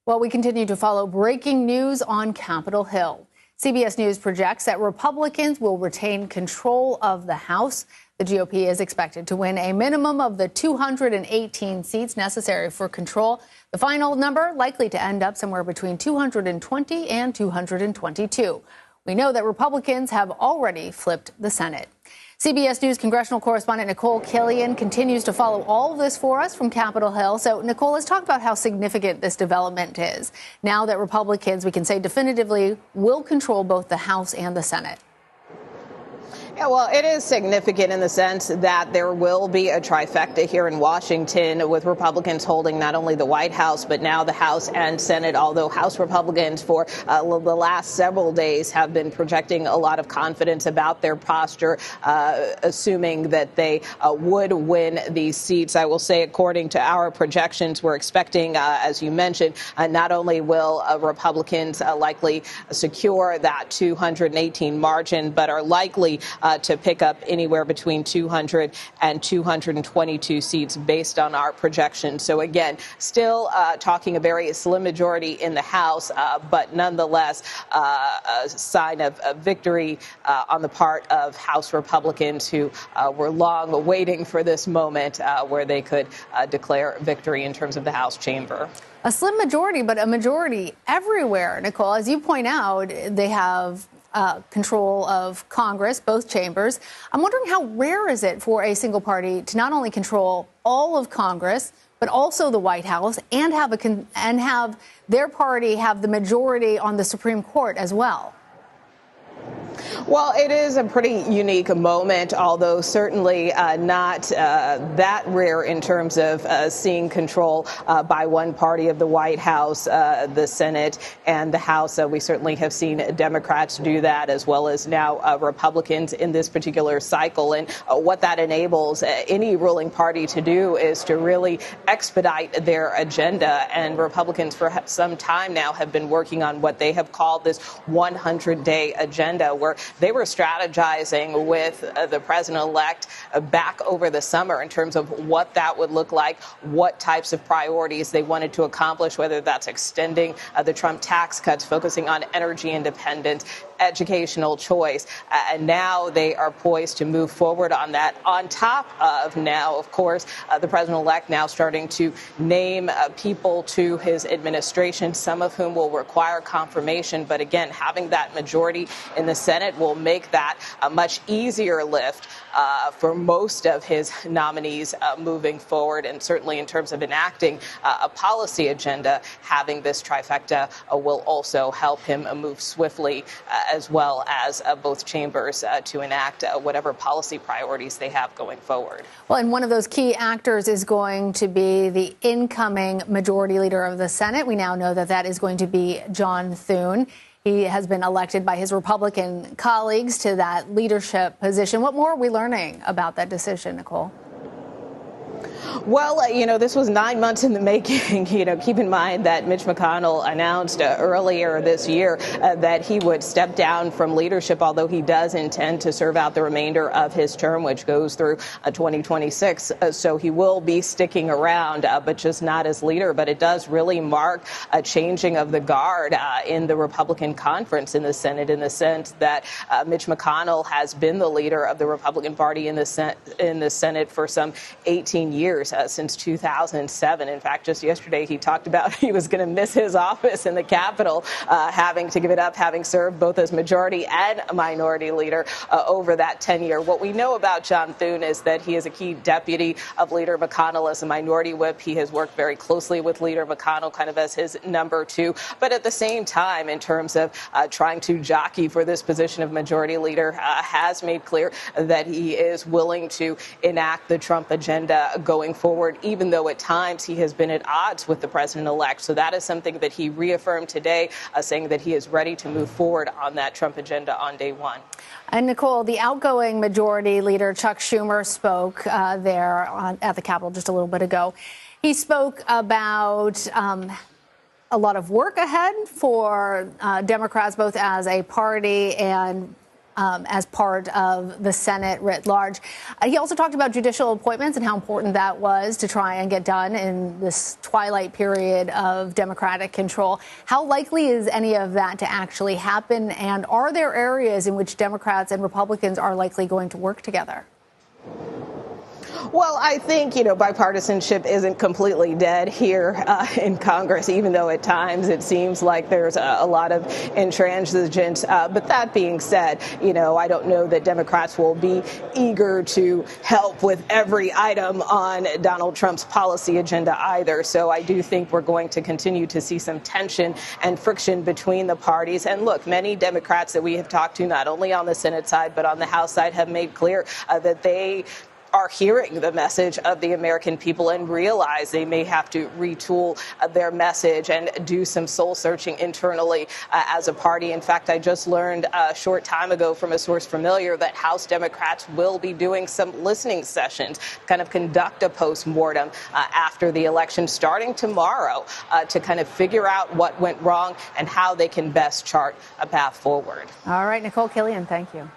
Well, we continue to follow breaking news on Capitol Hill. CBS News projects that Republicans will retain control of the House. The GOP is expected to win a minimum of the 218 seats necessary for control. The final number likely to end up somewhere between 220 and 222. We know that Republicans have already flipped the Senate. CBS News congressional correspondent Nikole Killion continues to follow all of this for us from Capitol Hill. So, Nikole, let's talk about how significant this development is. Now that Republicans, we can say definitively, will control both the House and the Senate. Yeah, well, it is significant in the sense that there will be a trifecta here in Washington with Republicans holding not only the White House, but now the House and Senate, although House Republicans for the last several days have been projecting a lot of confidence about their posture, assuming that they would win these seats. I will say, according to our projections, we're expecting, as you mentioned, not only will Republicans likely secure that 218 margin, but are likely to pick up anywhere between 200 and 222 seats based on our projections. So again, still talking a very slim majority in the House, but nonetheless a sign of victory on the part of House Republicans who were long waiting for this moment where they could declare victory in terms of the House chamber. A slim majority, but a majority everywhere, Nikole. As you point out, they have control of Congress, both chambers. I'm wondering how rare is it for a single party to not only control all of Congress, but also the White House and have their party have the majority on the Supreme Court as well? Well, it is a pretty unique moment, although certainly not that rare in terms of seeing control by one party of the White House, the Senate, and the House. We certainly have seen Democrats do that, as well as now Republicans in this particular cycle. And what that enables any ruling party to do is to really expedite their agenda. And Republicans for some time now have been working on what they have called this 100-day agenda, where they were strategizing with the president-elect back over the summer in terms of what that would look like, what types of priorities they wanted to accomplish, whether that's extending the Trump tax cuts, focusing on energy independence, educational choice. And now they are poised to move forward on that. On top of now, of course, the president-elect now starting to name people to his administration, some of whom will require confirmation. But again, having that majority in the Senate will make that a much easier lift for most of his nominees moving forward. And certainly in terms of enacting a policy agenda, having this trifecta will also help him move swiftly, as well as both chambers to enact whatever policy priorities they have going forward. Well, and one of those key actors is going to be the incoming majority leader of the Senate. We now know that that is going to be John Thune. He has been elected by his Republican colleagues to that leadership position. What more are we learning about that decision, Nikole? Well, this was 9 months in the making. Keep in mind that Mitch McConnell announced earlier this year that he would step down from leadership, although he does intend to serve out the remainder of his term, which goes through 2026. So he will be sticking around, but just not as leader. But it does really mark a changing of the guard in the Republican conference in the Senate, in the sense that Mitch McConnell has been the leader of the Republican Party in the Senate for some 18 years. Since 2007. In fact, just yesterday, he talked about he was going to miss his office in the Capitol, having to give it up, having served both as majority and minority leader over that tenure. What we know about John Thune is that he is a key deputy of Leader McConnell as a minority whip. He has worked very closely with Leader McConnell, kind of as his number two. But at the same time, in terms of trying to jockey for this position of majority leader, has made clear that he is willing to enact the Trump agenda going forward, even though at times he has been at odds with the president-elect. So that is something that he reaffirmed today, saying that he is ready to move forward on that Trump agenda on day one. And Nikole, the outgoing majority leader, Chuck Schumer, spoke there at the Capitol just a little bit ago. He spoke about a lot of work ahead for Democrats, both as a party and as part of the Senate writ large. He also talked about judicial appointments and how important that was to try and get done in this twilight period of Democratic control. How likely is any of that to actually happen? And are there areas in which Democrats and Republicans are likely going to work together? Well, I think, bipartisanship isn't completely dead here in Congress, even though at times it seems like there's a lot of intransigence. But that being said, I don't know that Democrats will be eager to help with every item on Donald Trump's policy agenda either. So I do think we're going to continue to see some tension and friction between the parties. And look, many Democrats that we have talked to, not only on the Senate side, but on the House side, have made clear that they are hearing the message of the American people and realize they may have to retool their message and do some soul searching internally as a party. In fact, I just learned a short time ago from a source familiar that House Democrats will be doing some listening sessions, kind of conduct a post-mortem after the election starting tomorrow to kind of figure out what went wrong and how they can best chart a path forward. All right, Nikole Killion, thank you.